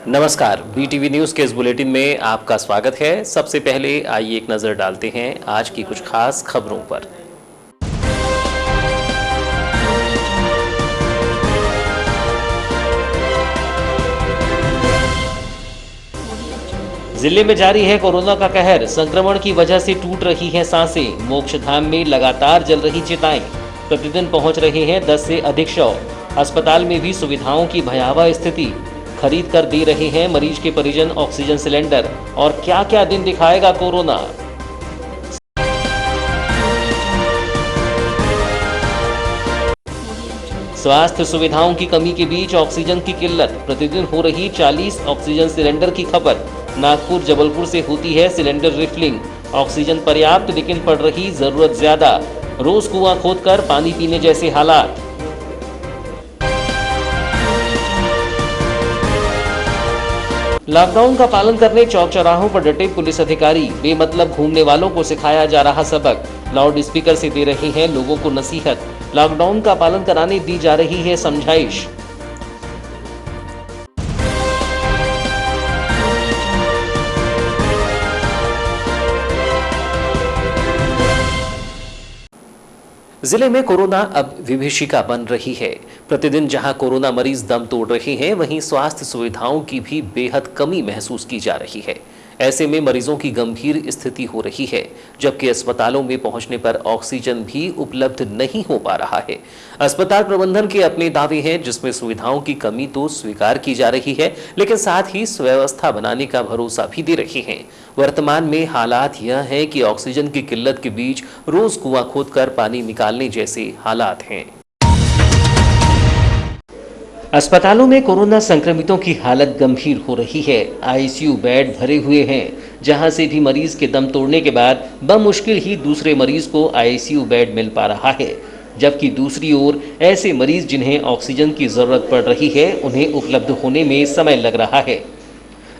नमस्कार, BTV news के इस बुलेटिन में आपका स्वागत है। सबसे पहले आइए एक नजर डालते हैं आज की कुछ खास खबरों पर। जिले में जारी है कोरोना का कहर। संक्रमण की वजह से टूट रही हैं सांसें। मोक्षधाम में लगातार जल रही चिताएं। प्रतिदिन पहुंच रहे हैं 10 से अधिक शव। अस्पताल में भी सुविधाओं की भयावह स्थिति। खरीद कर दे रहे हैं मरीज के परिजन ऑक्सीजन सिलेंडर। और क्या क्या दिन दिखाएगा कोरोना। स्वास्थ्य सुविधाओं की कमी के बीच ऑक्सीजन की किल्लत। प्रतिदिन हो रही 40 ऑक्सीजन सिलेंडर की खपत। नागपुर जबलपुर से होती है सिलेंडर रिफिलिंग। ऑक्सीजन पर्याप्त लेकिन पड़ रही जरूरत ज्यादा। रोज कुआं खोदकर पानी पीने जैसे हालात। लॉकडाउन का पालन करने चौक चौराहों पर डटे पुलिस अधिकारी। बेमतलब घूमने वालों को सिखाया जा रहा सबक। लाउड स्पीकर से दे रहे हैं लोगों को नसीहत। लॉकडाउन का पालन कराने दी जा रही है समझाइश। जिले में कोरोना अब विभीषिका बन रही है। प्रतिदिन जहां कोरोना मरीज दम तोड़ रहे हैं, वहीं स्वास्थ्य सुविधाओं की भी बेहद कमी महसूस की जा रही है। ऐसे में मरीजों की गंभीर स्थिति हो रही है, जबकि अस्पतालों में पहुंचने पर ऑक्सीजन भी उपलब्ध नहीं हो पा रहा है। अस्पताल प्रबंधन के अपने दावे हैं, जिसमें सुविधाओं की कमी तो स्वीकार की जा रही है, लेकिन साथ ही सुव्यवस्था बनाने का भरोसा भी दे रहे हैं। वर्तमान में हालात यह है कि ऑक्सीजन की किल्लत के बीच रोज कुआं खोदकर पानी निकालने जैसे हालात हैं। अस्पतालों में कोरोना संक्रमितों की हालत गंभीर हो रही है। आईसीयू बेड भरे हुए हैं, जहां से भी मरीज के दम तोड़ने के बाद बमुश्किल ही दूसरे मरीज को आईसीयू बेड मिल पा रहा है। जबकि दूसरी ओर ऐसे मरीज जिन्हें ऑक्सीजन की जरूरत पड़ रही है, उन्हें उपलब्ध होने में समय लग रहा है।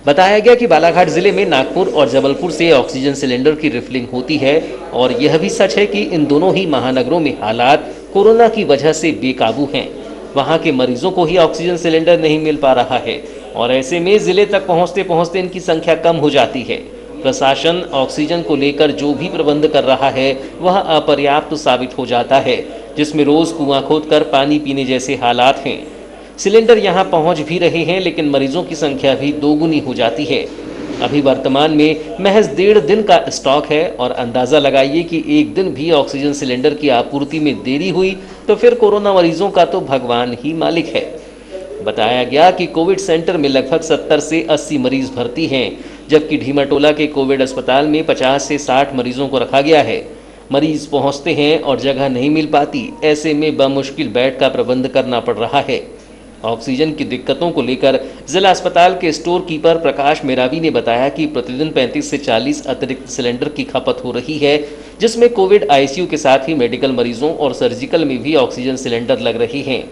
बताया गया कि बालाघाट जिले में नागपुर और जबलपुर से ऑक्सीजन सिलेंडर की रिफिलिंग होती है। और यह भी सच है कि इन दोनों ही महानगरों में हालात कोरोना की वजह से बेकाबू हैं। वहां के मरीजों को ही ऑक्सीजन सिलेंडर नहीं मिल पा रहा है और ऐसे में जिले तक पहुंचते पहुंचते इनकी संख्या कम हो जाती है। प्रशासन ऑक्सीजन को लेकर जो भी प्रबंध कर रहा है, वह अपर्याप्त साबित हो जाता है, जिसमें रोज कुआं खोदकर पानी पीने जैसे हालात हैं। सिलेंडर यहां पहुंच भी रहे हैं, लेकिन मरीजों की संख्या भी दोगुनी हो जाती है। अभी वर्तमान में महज 1.5 दिन का स्टॉक है और अंदाज़ा लगाइए कि एक दिन भी ऑक्सीजन सिलेंडर की आपूर्ति में देरी हुई तो फिर कोरोना मरीजों का तो भगवान ही मालिक है। बताया गया कि कोविड सेंटर में लगभग 70 से 80 मरीज भर्ती हैं, जबकि ढीमाटोला के कोविड अस्पताल में 50 से 60 मरीजों को रखा गया है। मरीज पहुंचते हैं और जगह नहीं मिल पाती। ऐसे में बमुश्किल बेड का प्रबंध करना पड़ रहा है। ऑक्सीजन की दिक्कतों को लेकर जिला अस्पताल के स्टोर कीपर प्रकाश मेरावी ने बताया कि प्रतिदिन 35 से 40 अतिरिक्त सिलेंडर की खपत हो रही है, जिसमें कोविड आईसीयू के साथ ही मेडिकल मरीजों और सर्जिकल में भी ऑक्सीजन सिलेंडर लग रही हैं।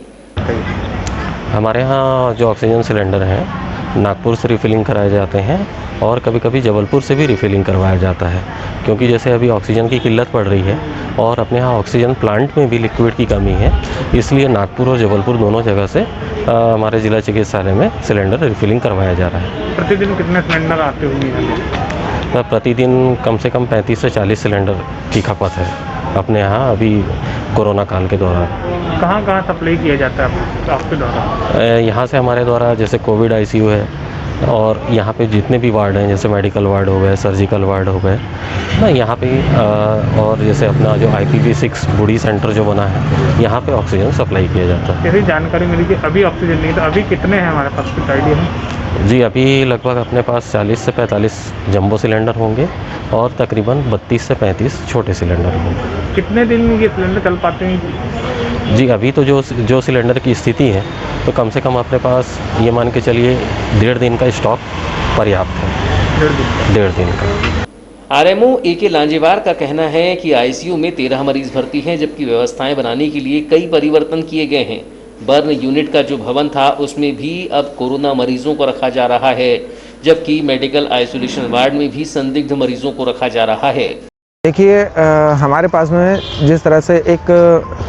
हमारे यहाँ जो ऑक्सीजन सिलेंडर हैं नागपुर से रिफिलिंग कराए जाते हैं और कभी कभी जबलपुर से भी रिफिलिंग करवाया जाता है, क्योंकि जैसे अभी ऑक्सीजन की किल्लत पड़ रही है और अपने यहाँ ऑक्सीजन प्लांट में भी लिक्विड की कमी है, इसलिए नागपुर और जबलपुर दोनों जगह से हमारे जिला चिकित्सालय में सिलेंडर रिफिलिंग करवाया जा रहा है। प्रतिदिन कितने सिलेंडर आते होंगे? प्रतिदिन कम से कम 35 से 40 सिलेंडर की खपत है अपने यहाँ अभी कोरोना काल के दौरान। कहाँ सप्लाई किया जाता है आपके द्वारा? यहाँ से हमारे द्वारा जैसे कोविड आईसीयू है और यहाँ पे जितने भी वार्ड हैं, जैसे मेडिकल वार्ड हो गए, सर्जिकल वार्ड हो गए ना, यहाँ पे और जैसे अपना जो IPV6 बूढ़ी सेंटर जो बना है, यहाँ पे ऑक्सीजन सप्लाई किया जाता है। कैसी जानकारी मिली कि अभी ऑक्सीजन नहीं, तो अभी कितने हैं हमारे पास, कुछ आइडिया है? जी, अभी लगभग अपने पास 40 से 45 जंबो सिलेंडर होंगे और तकरीबन 32 से 35 छोटे सिलेंडर होंगे। कितने दिन में ये सिलेंडर चल पाते हैं? जी अभी तो जो सिलेंडर की स्थिति है तो कम से कम अपने पास ये मान के चलिए 1.5 दिन का स्टॉक पर्याप्त है। 1.5 दिन का। RMO A K. लांजेवार का कहना है कि आईसीयू में 13 मरीज भर्ती हैं, जबकि व्यवस्थाएं बनाने के लिए कई परिवर्तन किए गए हैं। बर्न यूनिट का जो भवन था उसमें भी अब कोरोना मरीजों को रखा जा रहा है, जबकि मेडिकल आइसोलेशन वार्ड में भी संदिग्ध मरीजों को रखा जा रहा है। देखिए हमारे पास में जिस तरह से एक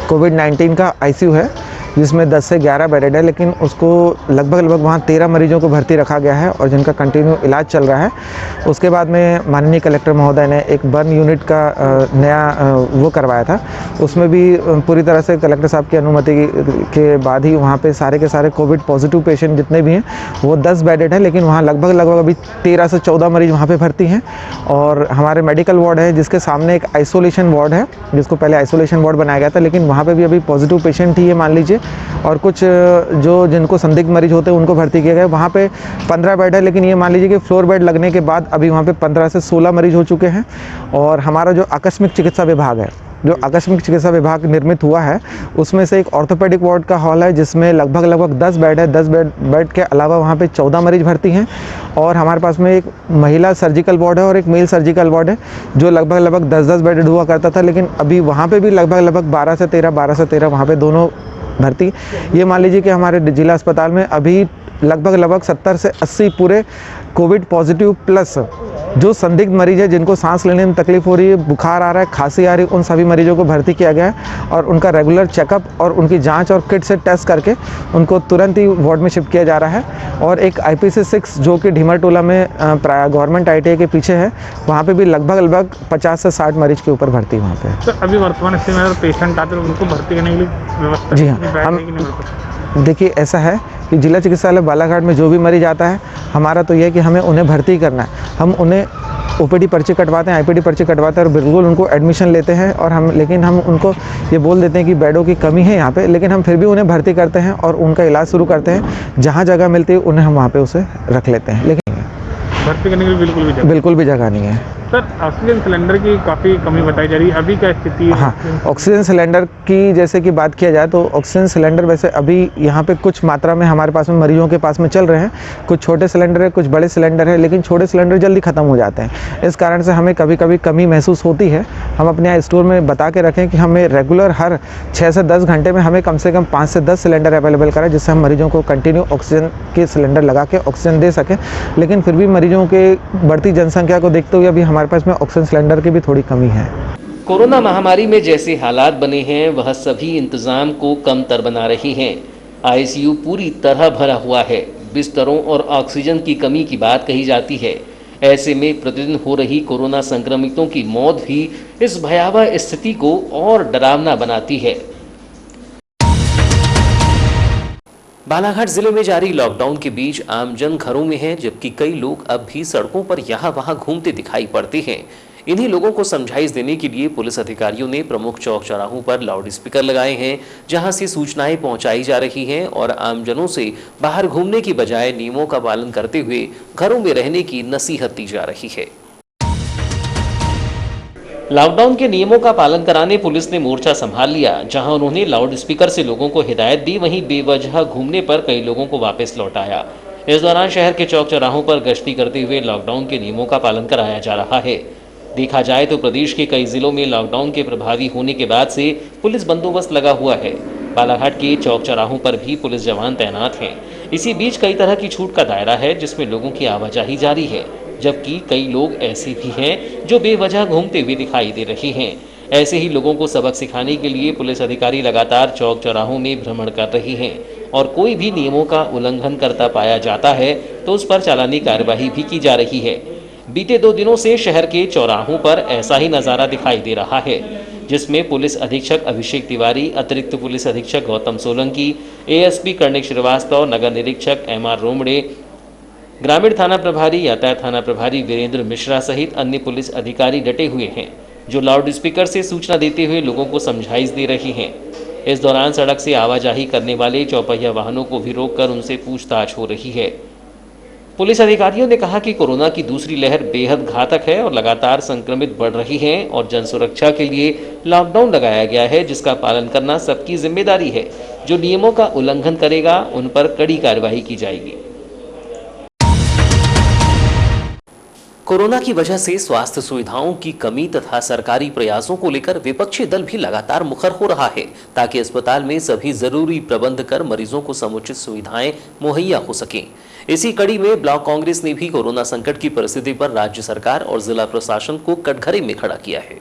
कोविड-19 का आईसीयू है जिसमें 10 से 11 बेडेड है, लेकिन उसको लगभग वहाँ 13 मरीजों को भर्ती रखा गया है और जिनका कंटिन्यू इलाज चल रहा है। उसके बाद में माननीय कलेक्टर महोदय ने एक बर्न यूनिट का नया वो करवाया था। उसमें भी पूरी तरह से कलेक्टर साहब की अनुमति के बाद ही वहाँ पे सारे के सारे कोविड पॉजिटिव पेशेंट जितने भी हैं वो 10 बेडेड है, लेकिन वहाँ लगभग अभी 13 से 14 मरीज वहाँ पर भर्ती हैं। और हमारे मेडिकल वार्ड है जिसके सामने एक आइसोलेशन वार्ड है, जिसको पहले आइसोलेशन वार्ड बनाया गया था, लेकिन वहाँ पर भी अभी पॉजिटिव पेशेंट ही है मान लीजिए, और कुछ जिनको संदिग्ध मरीज होते हैं उनको भर्ती किया गया। वहाँ पे 15 बेड है, लेकिन ये मान लीजिए कि फ्लोर बेड लगने के बाद अभी वहाँ पे 15 से 16 मरीज हो चुके हैं। और हमारा जो आकस्मिक चिकित्सा विभाग है, जो आकस्मिक चिकित्सा विभाग निर्मित हुआ है, उसमें से एक ऑर्थोपेडिक वार्ड का हॉल है जिसमें लगभग 10 बेड है। 10 बेड के अलावा वहाँ पे 14 मरीज भर्ती हैं। और हमारे पास में एक महिला सर्जिकल वार्ड है और एक मेल सर्जिकल वार्ड है जो लगभग 10 बेडेड हुआ करता था, लेकिन अभी वहाँ पे भी लगभग 12 से 13 वहाँ पे दोनों भर्ती। ये मान लीजिए कि हमारे जिला अस्पताल में अभी लगभग 70 से 80 पूरे कोविड पॉजिटिव प्लस जो संदिग्ध मरीज है जिनको सांस लेने में तकलीफ हो रही है, बुखार आ रहा है, खांसी आ रही है, उन सभी मरीजों को भर्ती किया गया है और उनका रेगुलर चेकअप और उनकी जांच और किट से टेस्ट करके उनको तुरंत ही वार्ड में शिफ्ट किया जा रहा है। और एक IPC 6 जो कि ढीमरटोला में गवर्नमेंट ITI के पीछे है, वहाँ पे भी लगभग 50 से 60 मरीज के ऊपर भर्ती वहाँ पे। तो अभी वर्तमान स्थिति में पेशेंट आते हैं उनको भर्ती करने के लिए व्यवस्था? जी हाँ, हम देखिए ऐसा है कि जिला चिकित्सालय बालाघाट में जो भी मरीज आता है, हमारा तो यह है कि हमें उन्हें भर्ती करना है। हम उन्हें OPD पर्ची कटवाते हैं, IPD पर्ची कटवाते हैं और बिल्कुल उनको एडमिशन लेते हैं। लेकिन हम उनको ये बोल देते हैं कि बेडों की कमी है यहाँ पे, लेकिन हम फिर भी उन्हें भर्ती करते हैं और उनका इलाज शुरू करते हैं। जहाँ जगह मिलती है उन्हें हम वहाँ पे उसे रख लेते हैं, लेकिन भर्ती करने के लिए बिल्कुल भी जगह नहीं है। सर, ऑक्सीजन सिलेंडर की काफ़ी कमी बताई जा रही है, अभी क्या स्थिति है? हाँ, ऑक्सीजन सिलेंडर की जैसे कि बात किया जाए तो ऑक्सीजन सिलेंडर वैसे अभी यहाँ पे कुछ मात्रा में हमारे पास में मरीजों के पास में चल रहे हैं। कुछ छोटे सिलेंडर है, कुछ बड़े सिलेंडर है, लेकिन छोटे सिलेंडर जल्दी ख़त्म हो जाते हैं। इस कारण से हमें कभी कभी कमी महसूस होती है। हम अपने यहाँ स्टोर में बता के रखें कि हमें रेगुलर हर 6 से 10 घंटे में हमें कम से कम 5 से 10 सिलेंडर अवेलेबल करें, जिससे हम मरीजों को कंटिन्यू ऑक्सीजन के सिलेंडर लगा के ऑक्सीजन दे सकें। लेकिन फिर भी मरीजों के बढ़ती जनसंख्या को देखते हुए अभी हमारे पास में ऑक्सीजन सिलेंडर की भी थोड़ी कमी है। कोरोना महामारी में जैसे हालात बने हैं वह सभी इंतजाम को कमतर बना रही हैं। आईसीयू पूरी तरह भरा हुआ है। बिस्तरों और ऑक्सीजन की कमी की बात कही जाती है। ऐसे में प्रतिदिन हो रही कोरोना संक्रमितों की मौत भी इस भयावह स्थिति को और डरावना बनाती है। बालाघाट जिले में जारी लॉकडाउन के बीच आमजन घरों में है, जबकि कई लोग अब भी सड़कों पर यहाँ वहाँ घूमते दिखाई पड़ते हैं। इन्हीं लोगों को समझाइश देने के लिए पुलिस अधिकारियों ने प्रमुख चौक चौराहों पर लाउड स्पीकर लगाए हैं, जहां से सूचनाएं पहुंचाई जा रही हैं और आमजनों से बाहर घूमने की बजाय नियमों का पालन करते हुए घरों में रहने की नसीहत दी जा रही है। लॉकडाउन के नियमों का पालन कराने पुलिस ने मोर्चा संभाल लिया। जहां उन्होंने लाउड स्पीकर से लोगों को हिदायत दी, वहीं बेवजह घूमने पर कई लोगों को वापस लौटाया। इस दौरान शहर के चौक चौराहों पर गश्ती करते हुए लॉकडाउन के नियमों का पालन कराया जा रहा है। देखा जाए तो प्रदेश के कई जिलों में लॉकडाउन के प्रभावी होने के बाद से पुलिस बंदोबस्त लगा हुआ है। बालाघाट के चौक चौराहों पर भी पुलिस जवान तैनात हैं। इसी बीच कई तरह की छूट का दायरा है जिसमें लोगों की आवाजाही जारी है, जबकि कई लोग ऐसे भी हैं जो बेवजह घूमते हुए दिखाई दे रहे हैं। ऐसे ही लोगों को सबक सिखाने के लिए पुलिस अधिकारी लगातार चौक चौराहों में भ्रमण कर रहे हैं और कोई भी नियमों का उल्लंघन करता पाया जाता है तो उस पर चालानी कार्यवाही भी की जा रही है। बीते 2 दिनों से शहर के चौराहों पर ऐसा ही नज़ारा दिखाई दे रहा है, जिसमें पुलिस अधीक्षक अभिषेक तिवारी, अतिरिक्त पुलिस अधीक्षक गौतम सोलंकी, ASP कर्णिक श्रीवास्तव, नगर निरीक्षक MR रोमड़े, ग्रामीण थाना प्रभारी, यातायात थाना प्रभारी वीरेंद्र मिश्रा सहित अन्य पुलिस अधिकारी डटे हुए हैं, जो लाउड स्पीकर से सूचना देते हुए लोगों को समझाइश दे रहे हैं। इस दौरान सड़क से आवाजाही करने वाले चौपहिया वाहनों को भी रोककर उनसे पूछताछ हो रही है। पुलिस अधिकारियों ने कहा कि कोरोना की दूसरी लहर बेहद घातक है और लगातार संक्रमित बढ़ रही हैं और जन सुरक्षा के लिए लॉकडाउन लगाया गया है, जिसका पालन करना सबकी जिम्मेदारी है। जो नियमों का उल्लंघन करेगा उन पर कड़ी कार्रवाई की जाएगी। कोरोना की वजह से स्वास्थ्य सुविधाओं की कमी तथा सरकारी प्रयासों को लेकर विपक्षी दल भी लगातार मुखर हो रहा है, ताकि अस्पताल में सभी जरूरी प्रबंध कर मरीजों को समुचित सुविधाएं मुहैया हो सकें। इसी कड़ी में ब्लॉक कांग्रेस ने भी कोरोना संकट की परिस्थिति पर राज्य सरकार और जिला प्रशासन को कटघरे में खड़ा किया है।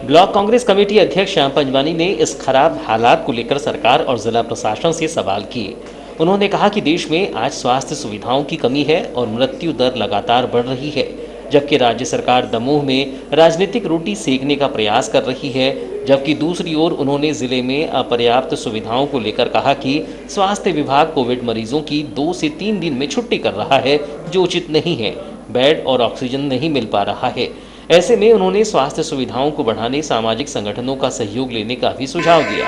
ब्लॉक कांग्रेस कमेटी अध्यक्ष श्याम पंजवानी ने इस खराब हालात को लेकर सरकार और जिला प्रशासन से सवाल किए। उन्होंने कहा कि देश में आज स्वास्थ्य सुविधाओं की कमी है और मृत्यु दर लगातार बढ़ रही है, जबकि राज्य सरकार दमोह में राजनीतिक रोटी सेकने का प्रयास कर रही है। जबकि दूसरी ओर उन्होंने जिले में अपर्याप्त सुविधाओं को लेकर कहा कि स्वास्थ्य विभाग कोविड मरीजों की 2 से 3 दिन में छुट्टी कर रहा है, जो उचित नहीं है। बेड और ऑक्सीजन नहीं मिल पा रहा है। ऐसे में उन्होंने स्वास्थ्य सुविधाओं को बढ़ाने सामाजिक संगठनों का सहयोग लेने का भी सुझाव दिया।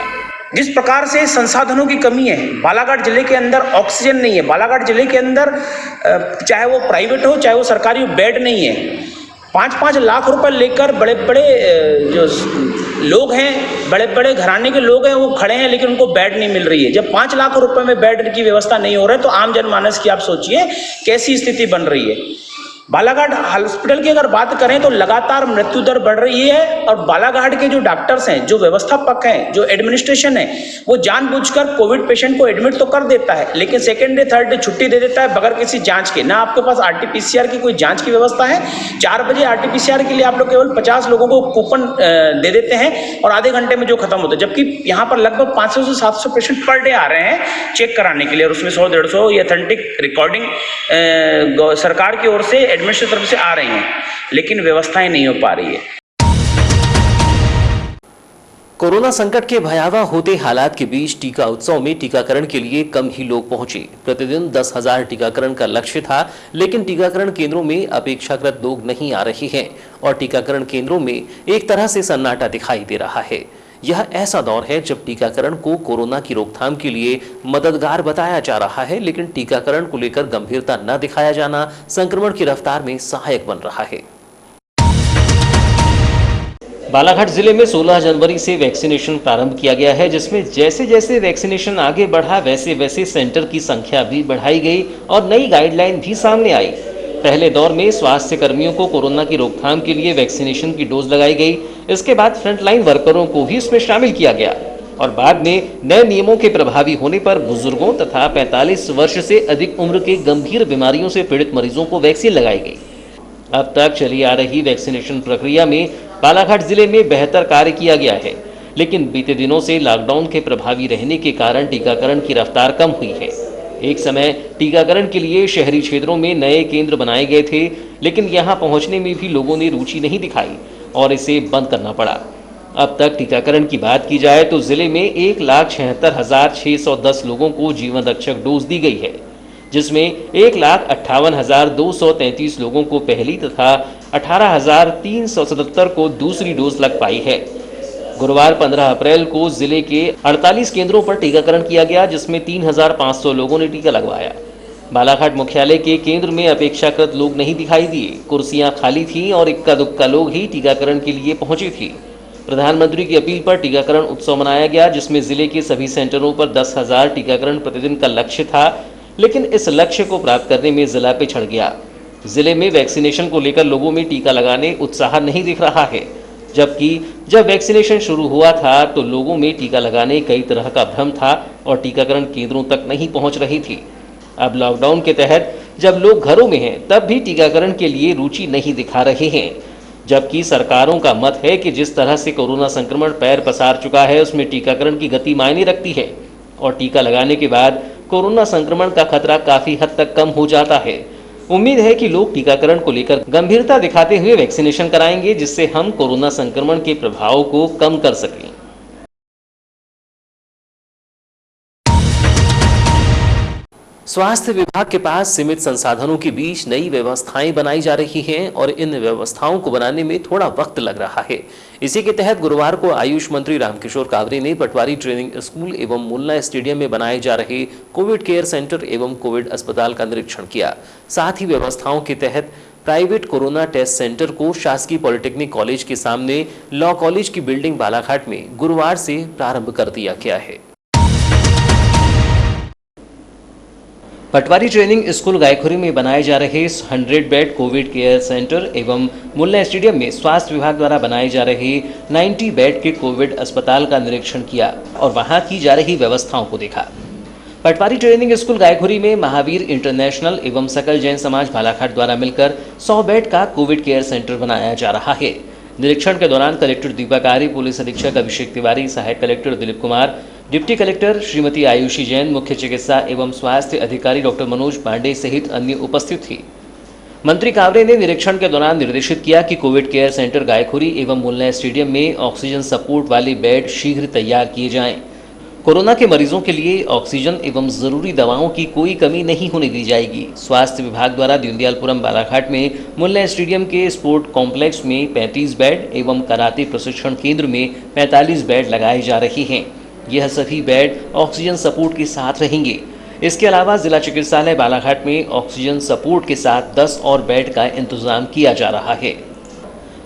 जिस प्रकार से संसाधनों की कमी है, बालाघाट जिले के अंदर ऑक्सीजन नहीं है, बालाघाट जिले के अंदर चाहे वो प्राइवेट हो चाहे वो सरकारी हो, बेड नहीं है। 5-5 लाख रुपए लेकर बड़े बड़े जो लोग हैं, बड़े बड़े घराने के लोग हैं, वो खड़े हैं, लेकिन उनको बेड नहीं मिल रही है। जब 5 लाख रुपए में बेड की व्यवस्था नहीं हो रहा है तो आम जनमानस की आप सोचिए कैसी स्थिति बन रही है। बालाघाट हॉस्पिटल की अगर बात करें तो लगातार मृत्यु दर बढ़ रही है और बालाघाट के जो डॉक्टर्स हैं, जो व्यवस्थापक हैं, जो एडमिनिस्ट्रेशन है, वो जानबूझकर कोविड पेशेंट को एडमिट तो कर देता है, लेकिन सेकेंड डे थर्ड डे छुट्टी दे देता है बगैर किसी जांच के। ना आपके पास RT-PCR की कोई जांच की व्यवस्था है। 4 बजे RT-PCR के लिए आप लोग केवल 50 लोगों को कूपन दे देते हैं और आधे घंटे में जो खत्म होता है, जबकि यहाँ पर लगभग 500 से 700 पेशेंट पर डे आ रहे हैं चेक कराने के लिए, और उसमें 100-150 ये ऑथेंटिक रिकॉर्डिंग सरकार की ओर से एडमिनिस्ट्रेशन तरफ से आ रही हैं, लेकिन व्यवस्थाएं नहीं हो पा रही है। कोरोना संकट के भयावह होते हालात के बीच टीका उत्सव में टीकाकरण के लिए कम ही लोग पहुंचे। प्रतिदिन 10,000 टीकाकरण का लक्ष्य था, लेकिन टीकाकरण केंद्रों में अपेक्षाकृत लोग नहीं आ रहे हैं और टीकाकरण केंद्रों में एक तरह से सन्नाटा दिखाई दे रहा है। यह ऐसा दौर है जब टीकाकरण को कोरोना की रोकथाम के लिए मददगार बताया जा रहा है, लेकिन टीकाकरण को लेकर गंभीरता न दिखाया जाना संक्रमण की रफ्तार में सहायक बन रहा है। बालाघाट जिले में 16 जनवरी से वैक्सीनेशन प्रारंभ किया गया है, जिसमें जैसे जैसे वैक्सीनेशन आगे बढ़ा वैसे वैसे सेंटर की संख्या भी बढ़ाई गई और नई गाइडलाइन भी सामने आई। पहले दौर में स्वास्थ्य कर्मियों को कोरोना की रोकथाम के लिए वैक्सीनेशन की डोज लगाई गई। इसके बाद फ्रंटलाइन वर्करों को भी इसमें शामिल किया गया और बाद में नए नियमों के प्रभावी होने पर बुजुर्गों तथा 45 वर्ष से अधिक उम्र के गंभीर बीमारियों से पीड़ित मरीजों को वैक्सीन लगाई गई। अब तक चली आ रही वैक्सीनेशन प्रक्रिया में बालाघाट जिले में बेहतर कार्य किया गया है, लेकिन बीते दिनों से लॉकडाउन के प्रभावी रहने के कारण टीकाकरण की रफ्तार कम हुई है। एक समय टीकाकरण के लिए शहरी क्षेत्रों में नए केंद्र बनाए गए थे, लेकिन यहां पहुंचने में भी लोगों ने रुचि नहीं दिखाई और इसे बंद करना पड़ा। अब तक टीकाकरण की बात की जाए तो जिले में 1,76,610 लोगों को जीवन रक्षक डोज दी गई है, जिसमें 1,58,233 लोगों को पहली तथा 18,377 को दूसरी डोज लग पाई है। गुरुवार 15 अप्रैल को जिले के 48 केंद्रों पर टीकाकरण किया गया, जिसमें 3,500 लोगों ने टीका लगवाया। बालाघाट मुख्यालय के केंद्र में अपेक्षाकृत लोग नहीं दिखाई दिए, कुर्सियां खाली थीं और इक्का दुक्का लोग ही टीकाकरण के लिए पहुंचे थे। प्रधानमंत्री की अपील पर टीकाकरण उत्सव मनाया गया, जिसमें जिले के सभी सेंटरों पर 10,000 टीकाकरण प्रतिदिन का लक्ष्य था, लेकिन इस लक्ष्य को प्राप्त करने में जिला पिछड़ गया। जिले में वैक्सीनेशन को लेकर लोगों में टीका लगाने उत्साह नहीं दिख रहा है, जबकि जब वैक्सीनेशन शुरू हुआ था तो लोगों में टीका लगाने कई तरह का भ्रम था और टीकाकरण केंद्रों तक नहीं पहुंच रही थी। अब लॉकडाउन के तहत जब लोग घरों में हैं तब भी टीकाकरण के लिए रुचि नहीं दिखा रहे हैं, जबकि सरकारों का मत है कि जिस तरह से कोरोना संक्रमण पैर पसार चुका है उसमें टीकाकरण की गति मायने रखती है और टीका लगाने के बाद कोरोना संक्रमण का खतरा काफी हद तक कम हो जाता है। उम्मीद है कि लोग टीकाकरण को लेकर गंभीरता दिखाते हुए वैक्सीनेशन कराएंगे, जिससे हम कोरोना संक्रमण के प्रभाव को कम कर सकें। स्वास्थ्य विभाग के पास सीमित संसाधनों के बीच नई व्यवस्थाएं बनाई जा रही हैं और इन व्यवस्थाओं को बनाने में थोड़ा वक्त लग रहा है। इसी के तहत गुरुवार को आयुष मंत्री रामकिशोर कावरे ने पटवारी ट्रेनिंग स्कूल एवं मुल्ला स्टेडियम में बनाए जा रहे कोविड केयर सेंटर एवं कोविड अस्पताल का निरीक्षण किया। साथ ही व्यवस्थाओं के तहत प्राइवेट कोरोना टेस्ट सेंटर को शासकीय पॉलिटेक्निक कॉलेज के सामने लॉ कॉलेज की बिल्डिंग बालाघाट में गुरुवार से प्रारंभ कर दिया गया है। पटवारी ट्रेनिंग स्कूल गायखुरी में बनाए जा रहे 100 बेड कोविड केयर सेंटर एवं मुल्ला स्टेडियम में स्वास्थ्य विभाग द्वारा बनाए जा रहे 90 बेड के कोविड अस्पताल का निरीक्षण किया और वहां की जा रही व्यवस्थाओं को देखा। पटवारी ट्रेनिंग स्कूल गायखुरी में महावीर इंटरनेशनल एवं सकल जैन समाज बालाघाट द्वारा मिलकर 100 बेड का कोविड केयर सेंटर बनाया जा रहा है। निरीक्षण के दौरान कलेक्टर दीपक आर्य, पुलिस अधीक्षक अभिषेक तिवारी, सहायक collector Dilip Kumar, deputy collector Shrimati Ayushi Jain, मुख्य चिकित्सा एवं स्वास्थ्य अधिकारी डॉक्टर मनोज पांडे सहित अन्य उपस्थित थी। मंत्री कावरे ने निरीक्षण के दौरान निर्देशित किया कि कोविड केयर सेंटर गायखुरी एवं मुल्ला स्टेडियम में ऑक्सीजन सपोर्ट वाले बेड शीघ्र तैयार किए जाएं। कोरोना के मरीजों के लिए ऑक्सीजन एवं जरूरी दवाओं की कोई कमी नहीं होने दी जाएगी। स्वास्थ्य विभाग द्वारा दीनदयालपुरम बालाघाट में मुल्ला स्टेडियम के स्पोर्ट कॉम्प्लेक्स में 35 बेड एवं कराटे प्रशिक्षण केंद्र में 45 बेड लगाए जा रहे हैं। यह सभी बेड ऑक्सीजन सपोर्ट के साथ रहेंगे। इसके अलावा जिला चिकित्सालय बालाघाट में ऑक्सीजन सपोर्ट के साथ 10 और बेड का इंतजाम किया जा रहा है।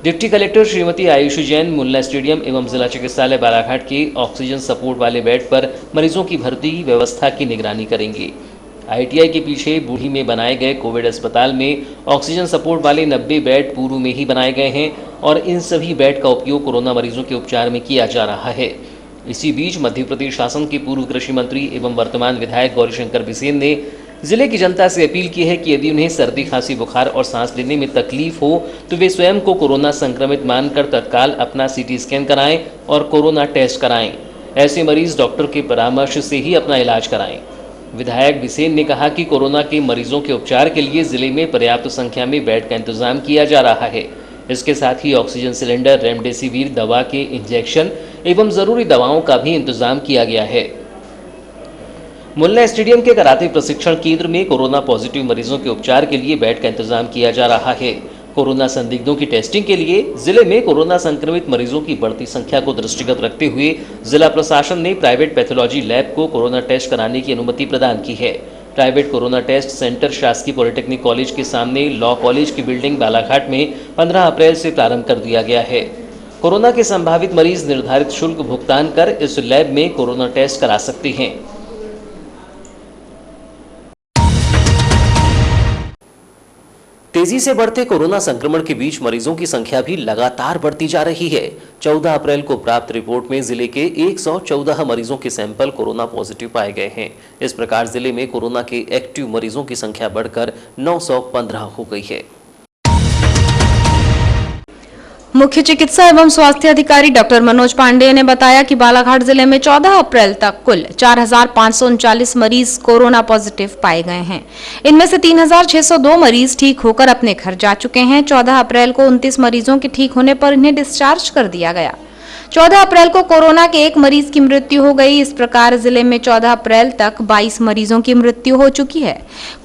डिप्टी कलेक्टर श्रीमती आयुषी जैन मुल्ला स्टेडियम एवं जिला चिकित्सालय बालाघाट के ऑक्सीजन सपोर्ट वाले बेड पर मरीजों की भर्ती व्यवस्था की निगरानी करेंगे। ITI के पीछे बूढ़ी में बनाए गए कोविड अस्पताल में ऑक्सीजन सपोर्ट वाले 90 बेड पूर्व में ही बनाए गए हैं और इन सभी बेड का उपयोग कोरोना मरीजों के उपचार में किया जा रहा है। इसी बीच मध्य प्रदेश शासन के पूर्व कृषि मंत्री एवं वर्तमान विधायक गौरीशंकर बिसेन ने जिले की जनता से अपील की है कि यदि उन्हें सर्दी, खांसी, बुखार और सांस लेने में तकलीफ हो तो वे स्वयं को कोरोना संक्रमित मानकर तत्काल अपना CT स्कैन कराएं और कोरोना टेस्ट कराएं। ऐसे मरीज डॉक्टर के परामर्श से ही अपना इलाज कराएं। विधायक बिसेन ने कहा कि कोरोना के मरीजों के उपचार के लिए जिले में पर्याप्त संख्या में बेड का इंतजाम किया जा रहा है। इसके साथ ही ऑक्सीजन सिलेंडर, रेमडेसिविर दवा के इंजेक्शन एवं जरूरी दवाओं का भी इंतजाम किया गया है। मुल्ला स्टेडियम के कराटे प्रशिक्षण केंद्र में कोरोना पॉजिटिव मरीजों के उपचार के लिए बेड का इंतजाम किया जा रहा है। कोरोना संदिग्धों की टेस्टिंग के लिए जिले में कोरोना संक्रमित मरीजों की बढ़ती संख्या को दृष्टिगत रखते हुए जिला प्रशासन ने प्राइवेट पैथोलॉजी लैब को कोरोना टेस्ट कराने की अनुमति प्रदान की है। प्राइवेट कोरोना टेस्ट सेंटर शासकीय पॉलिटेक्निक कॉलेज के सामने लॉ कॉलेज की बिल्डिंग बालाघाट में 15 अप्रैल से प्रारंभ कर दिया गया है। कोरोना के संभावित मरीज निर्धारित शुल्क भुगतान कर इस लैब में कोरोना टेस्ट करा सकते हैं। तेजी से बढ़ते कोरोना संक्रमण के बीच मरीजों की संख्या भी लगातार बढ़ती जा रही है। 14 अप्रैल को प्राप्त रिपोर्ट में जिले के 114 मरीजों के सैंपल कोरोना पॉजिटिव पाए गए हैं। इस प्रकार जिले में कोरोना के एक्टिव मरीजों की संख्या बढ़कर 915 हो गई है। मुख्य चिकित्सा एवं स्वास्थ्य अधिकारी डॉक्टर मनोज पांडे ने बताया कि बालाघाट जिले में 14 अप्रैल तक कुल 4,539 मरीज कोरोना पॉजिटिव पाए गए हैं। इनमें से 3,602 मरीज ठीक होकर अपने घर जा चुके हैं। 14 अप्रैल को 29 मरीजों के ठीक होने पर इन्हें डिस्चार्ज कर दिया गया। 14 अप्रैल को कोरोना के एक मरीज की मृत्यु हो गई। इस प्रकार जिले में 14 अप्रैल तक 22 मरीजों की मृत्यु हो चुकी है।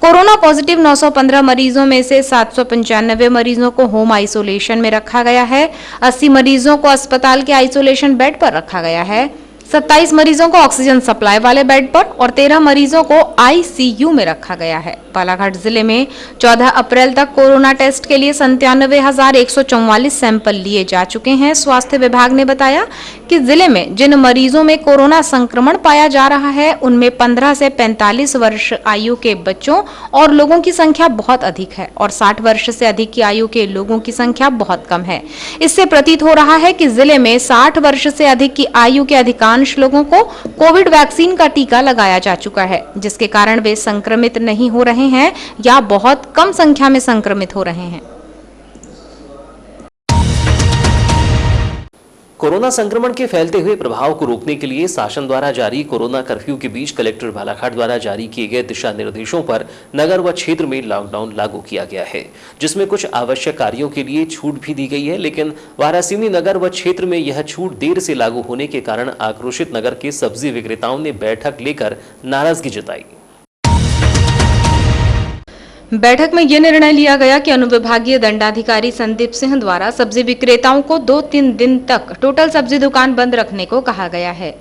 कोरोना पॉजिटिव 915 मरीजों में से 795 मरीजों को होम आइसोलेशन में रखा गया है। 80 मरीजों को अस्पताल के आइसोलेशन बेड पर रखा गया है। 27 मरीजों को ऑक्सीजन सप्लाई वाले बेड पर और 13 मरीजों को ICU में रखा गया है। बालाघाट जिले में 14 अप्रैल तक कोरोना टेस्ट के लिए 97,144 सैंपल लिए जा चुके हैं। स्वास्थ्य विभाग ने बताया कि जिले में जिन मरीजों में कोरोना संक्रमण पाया जा रहा है उनमें 15 से 45 वर्ष आयु के बच्चों और लोगों की संख्या बहुत अधिक है और 60 वर्ष से अधिक की आयु के लोगों की संख्या बहुत कम है। इससे प्रतीत हो रहा है कि जिले में 60 वर्ष से अधिक की आयु के अधिकांश लोगों को कोविड वैक्सीन का टीका लगाया जा चुका है, जिसके कारण वे संक्रमित नहीं हो रहे हैं या बहुत कम संख्या में संक्रमित हो रहे हैं। कोरोना संक्रमण के फैलते हुए प्रभाव को रोकने के लिए शासन द्वारा जारी कोरोना कर्फ्यू के बीच कलेक्टर बालाघाट द्वारा जारी किए गए दिशा निर्देशों पर नगर व क्षेत्र में लॉकडाउन लागू किया गया है, जिसमें कुछ आवश्यक कार्यों के लिए छूट भी दी गई है। लेकिन वारासिवनी नगर व क्षेत्र में यह छूट देर से लागू होने के कारण आक्रोशित नगर के सब्जी विक्रेताओं ने बैठक लेकर नाराजगी जताई। बैठक में यह निर्णय लिया गया कि अनुविभागीय दंडाधिकारी संदीप सिंह द्वारा सब्जी विक्रेताओं को 2-3 दिन तक टोटल सब्जी दुकान बंद रखने को कहा गया है,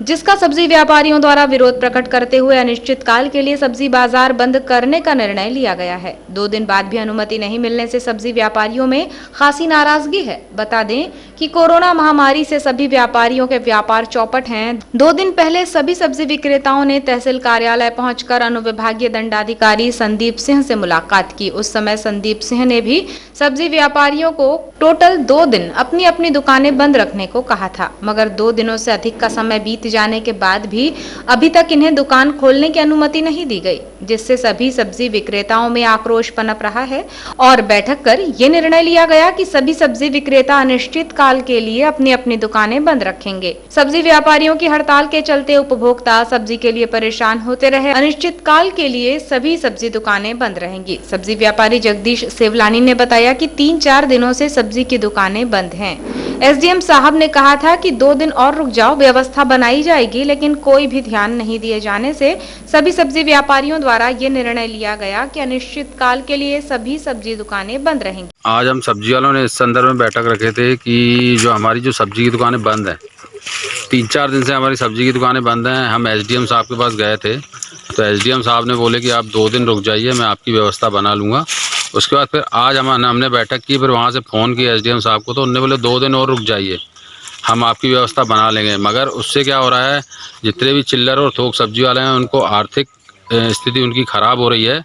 जिसका सब्जी व्यापारियों द्वारा विरोध प्रकट करते हुए अनिश्चित काल के लिए सब्जी बाजार बंद करने का निर्णय लिया गया है। 2 दिन बाद भी अनुमति नहीं मिलने से सब्जी व्यापारियों में खासी नाराजगी है। बता दें कि कोरोना महामारी से सभी व्यापारियों के व्यापार चौपट हैं। 2 दिन पहले सभी सब्जी विक्रेताओं ने तहसील कार्यालय पहुंचकर अनुविभागीय दंडाधिकारी संदीप सिंह से मुलाकात की। उस समय संदीप सिंह ने भी सब्जी व्यापारियों को टोटल 2 दिन अपनी अपनी दुकानें बंद रखने को कहा था, मगर 2 दिनों से अधिक का समय बीत जाने के बाद भी अभी तक इन्हें दुकान खोलने की अनुमति नहीं दी गई, जिससे सभी सब्जी विक्रेताओं में आक्रोश पनप रहा है और बैठक कर ये निर्णय लिया गया कि सभी सब्जी विक्रेता अनिश्चित काल के लिए अपनी अपनी दुकानें बंद रखेंगे। सब्जी व्यापारियों की हड़ताल के चलते उपभोक्ता सब्जी के लिए परेशान होते रहे। अनिश्चित काल के लिए सभी सब्जी दुकानें बंद रहेंगी। सब्जी व्यापारी जगदीश सेवलानी ने बताया कि 3-4 दिनों से सब्जी की दुकानें बंद हैं। एसडीएम साहब ने कहा था कि 2 दिन और रुक जाओ, व्यवस्था बनाई जाएगी, लेकिन कोई भी ध्यान नहीं दिए जाने से सभी सब्जी व्यापारियों द्वारा ये निर्णय लिया गया कि अनिश्चित काल के लिए सभी सब्जी दुकानें बंद रहेंगी। आज हम सब्जी वालों ने इस संदर्भ में बैठक रखे थे कि जो हमारी जो सब्जी की दुकानें बंद हैं, 3-4 दिन से हमारी सब्जी की दुकानें बंद हैं। हम एसडीएम साहब के पास गए थे तो एसडीएम साहब ने बोले कि आप 2 दिन रुक जाइए, मैं आपकी व्यवस्था बना लूँगा। उसके बाद फिर आज हमने बैठक की, फिर वहाँ से फ़ोन किया एसडीएम साहब को तो उन्होंने बोले 2 दिन और रुक जाइए, हम आपकी व्यवस्था बना लेंगे। मगर उससे क्या हो रहा है, जितने भी चिल्लर और थोक सब्जी वाले हैं उनको आर्थिक स्थिति उनकी ख़राब हो रही है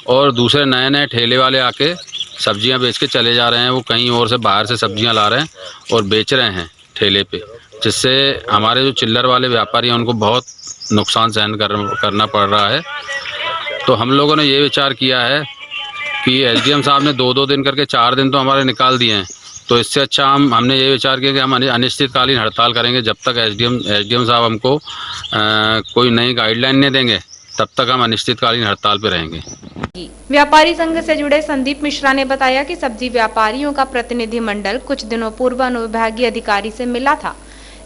और दूसरे नए नए ठेले वाले आके सब्जियां बेच के चले जा रहे हैं। वो कहीं और से बाहर से सब्जियां ला रहे हैं और बेच रहे हैं ठेले पे, जिससे हमारे जो चिल्लर वाले व्यापारी हैं उनको बहुत नुकसान सहन करना पड़ रहा है। तो हम लोगों ने ये विचार किया है कि एसडीएम साहब ने 2-2 दिन करके 4 दिन तो हमारे निकाल दिए हैं, तो इससे अच्छा हमने ये विचार किया कि हम अनिश्चितकालीन हड़ताल करेंगे। जब तक एसडीएम साहब हमको कोई नई गाइडलाइन नहीं देंगे तब तक हम अनिश्चितकालीन हड़ताल पे रहेंगे। व्यापारी संघ से जुड़े संदीप मिश्रा ने बताया कि सब्जी व्यापारियों का प्रतिनिधि मंडल कुछ दिनों पूर्व अनुविभागीय अधिकारी से मिला था।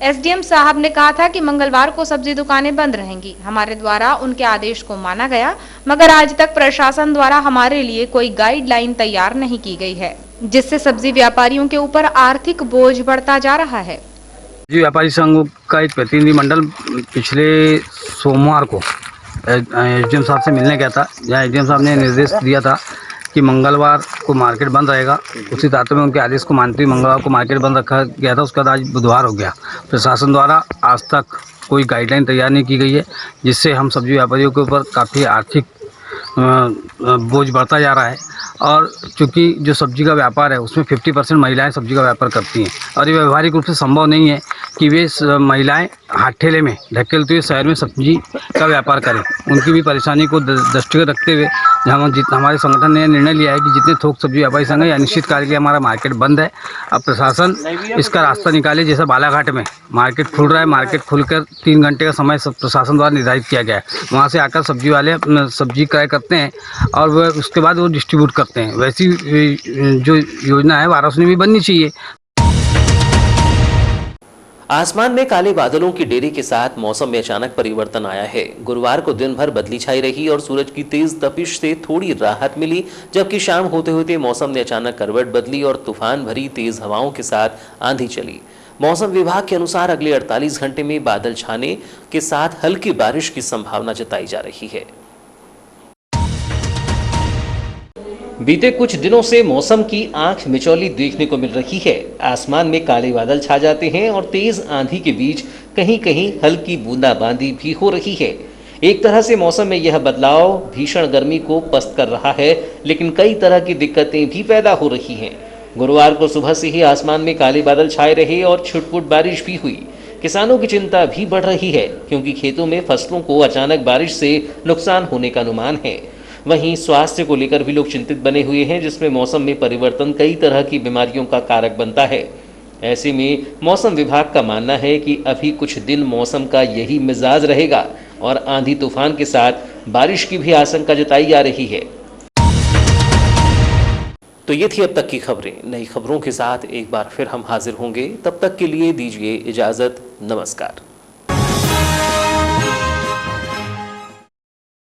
एसडीएम साहब ने कहा था कि मंगलवार को सब्जी दुकानें बंद रहेंगी। हमारे द्वारा उनके आदेश को माना गया, मगर आज तक प्रशासन द्वारा हमारे लिए कोई गाइडलाइन तैयार नहीं की गई है, जिससे सब्जी व्यापारियों के ऊपर आर्थिक बोझ बढ़ता जा रहा है। जी, व्यापारी संघ का एक प्रतिनिधि मंडल पिछले सोमवार को एसडीएम साहब से मिलने गया था, जहाँ एसडीएम साहब ने निर्देश दिया था कि मंगलवार को मार्केट बंद रहेगा। उसी तात्पर्य में उनके आदेश को मानते हुए मंगलवार को मार्केट बंद रखा गया था। उसके बाद आज बुधवार हो गया। प्रशासन द्वारा आज तक कोई गाइडलाइन तैयार नहीं की गई है, जिससे हम सब्जी व्यापारियों के ऊपर काफ़ी आर्थिक बोझ बढ़ता जा रहा है। और चूँकि जो सब्जी का व्यापार है उसमें 50% महिलाएं सब्जी का व्यापार करती हैं और ये व्यवहारिक रूप से संभव नहीं है कि वे महिलाएं हाथ ठेले में ढकेलते हुए शहर में सब्जी का व्यापार करें। उनकी भी परेशानी को दृष्टिगत रखते हुए हमारे संगठन ने निर्णय लिया है कि जितने थोक सब्जी व्यापारी संघ है अनिश्चित काल के लिए हमारा मार्केट बंद है। अब प्रशासन इसका रास्ता निकाले। जैसा बालाघाट में मार्केट खुल रहा है, मार्केट खुलकर 3 घंटे का समय प्रशासन द्वारा निर्धारित किया गया है। वहाँ से आकर सब्जी वाले सब्जी क्रय करते हैं और वह उसके बाद वो डिस्ट्रीब्यूट करते हैं। वैसी जो योजना है वाराणसी में भी बननी चाहिए। आसमान में काले बादलों की डेरे के साथ मौसम में अचानक परिवर्तन आया है। गुरुवार को दिन भर बदली छाई रही और सूरज की तेज तपिश से थोड़ी राहत मिली, जबकि शाम होते होते मौसम ने अचानक करवट बदली और तूफान भरी तेज हवाओं के साथ आंधी चली। मौसम विभाग के अनुसार अगले 48 घंटे में बादल छाने के साथ हल्की बारिश की संभावना जताई जा रही है। बीते कुछ दिनों से मौसम की आंख मिचौली देखने को मिल रही है। आसमान में काले बादल छा जाते हैं और तेज आंधी के बीच कहीं कहीं हल्की बूंदाबांदी भी हो रही है। एक तरह से मौसम में यह बदलाव भीषण गर्मी को पस्त कर रहा है, लेकिन कई तरह की दिक्कतें भी पैदा हो रही हैं। गुरुवार को सुबह से ही आसमान में काले बादल छाए रहे और छुटपुट बारिश भी हुई। किसानों की चिंता भी बढ़ रही है, क्योंकि खेतों में फसलों को अचानक बारिश से नुकसान होने का अनुमान है। वहीं स्वास्थ्य को लेकर भी लोग चिंतित बने हुए हैं, जिसमें मौसम में परिवर्तन कई तरह की बीमारियों का कारक बनता है। ऐसे में मौसम विभाग का मानना है कि अभी कुछ दिन मौसम का यही मिजाज रहेगा और आंधी तूफान के साथ बारिश की भी आशंका जताई जा रही है। तो ये थी अब तक की खबरें। नई खबरों के साथ एक बार फिर हम हाजिर होंगे। तब तक के लिए दीजिए इजाजत। नमस्कार।